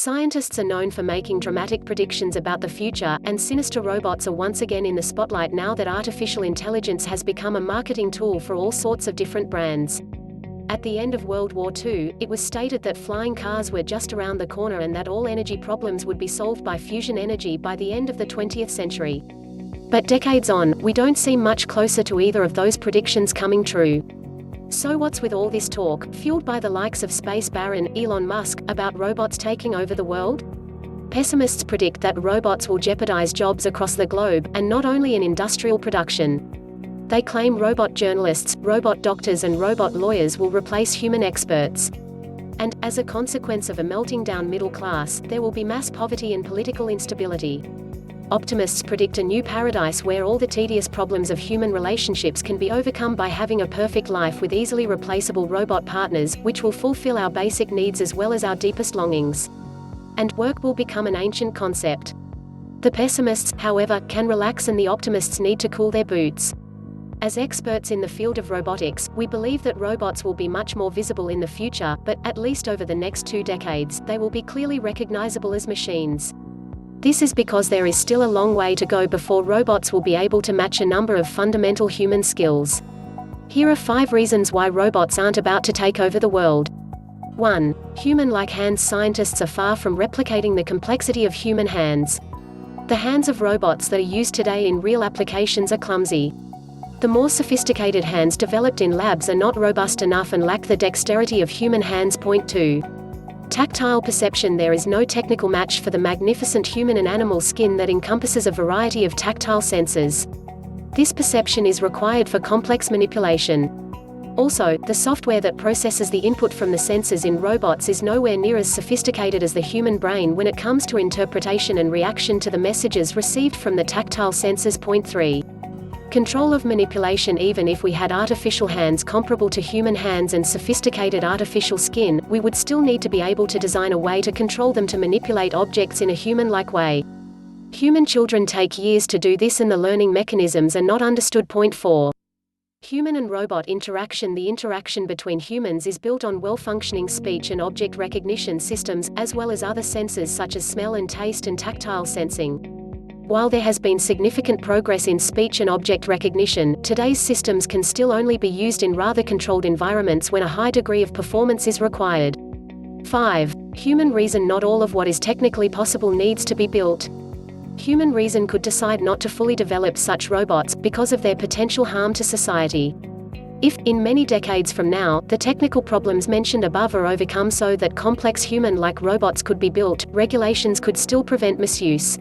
Scientists are known for making dramatic predictions about the future, and sinister robots are once again in the spotlight now that artificial intelligence has become a marketing tool for all sorts of different brands. At the end of World War II, it was stated that flying cars were just around the corner and that all energy problems would be solved by fusion energy by the end of the 20th century. But decades on, we don't seem much closer to either of those predictions coming true. So what's with all this talk, fueled by the likes of space baron Elon Musk, about robots taking over the world? Pessimists predict that robots will jeopardize jobs across the globe, and not only in industrial production. They claim robot journalists, robot doctors and robot lawyers will replace human experts. And, as a consequence of a melting down middle class, there will be mass poverty and political instability. Optimists predict a new paradise where all the tedious problems of human relationships can be overcome by having a perfect life with easily replaceable robot partners, which will fulfill our basic needs as well as our deepest longings. And work will become an ancient concept. The pessimists, however, can relax and the optimists need to cool their boots. As experts in the field of robotics, we believe that robots will be much more visible in the future, but, at least over the next 2 decades, they will be clearly recognizable as machines. This is because there is still a long way to go before robots will be able to match a number of fundamental human skills. Here are 5 reasons why robots aren't about to take over the world. 1. Human-like hands. Scientists are far from replicating the complexity of human hands. The hands of robots that are used today in real applications are clumsy. The more sophisticated hands developed in labs are not robust enough and lack the dexterity of human hands. Point 2. Tactile perception. There is no technical match for the magnificent human and animal skin that encompasses a variety of tactile senses. This perception is required for complex manipulation. Also, the software that processes the input from the sensors in robots is nowhere near as sophisticated as the human brain when it comes to interpretation and reaction to the messages received from the tactile sensors. Point 3. Control of manipulation. Even if we had artificial hands comparable to human hands and sophisticated artificial skin, we would still need to be able to design a way to control them to manipulate objects in a human-like way. Human children take years to do this and the learning mechanisms are not understood. Point 4. Human and robot interaction. The interaction between humans is built on well-functioning speech and object recognition systems, as well as other senses such as smell and taste and tactile sensing. While there has been significant progress in speech and object recognition, today's systems can still only be used in rather controlled environments when a high degree of performance is required. 5. Human reason. Not all of what is technically possible needs to be built. Human reason could decide not to fully develop such robots, because of their potential harm to society. If, in many decades from now, the technical problems mentioned above are overcome so that complex human-like robots could be built, regulations could still prevent misuse.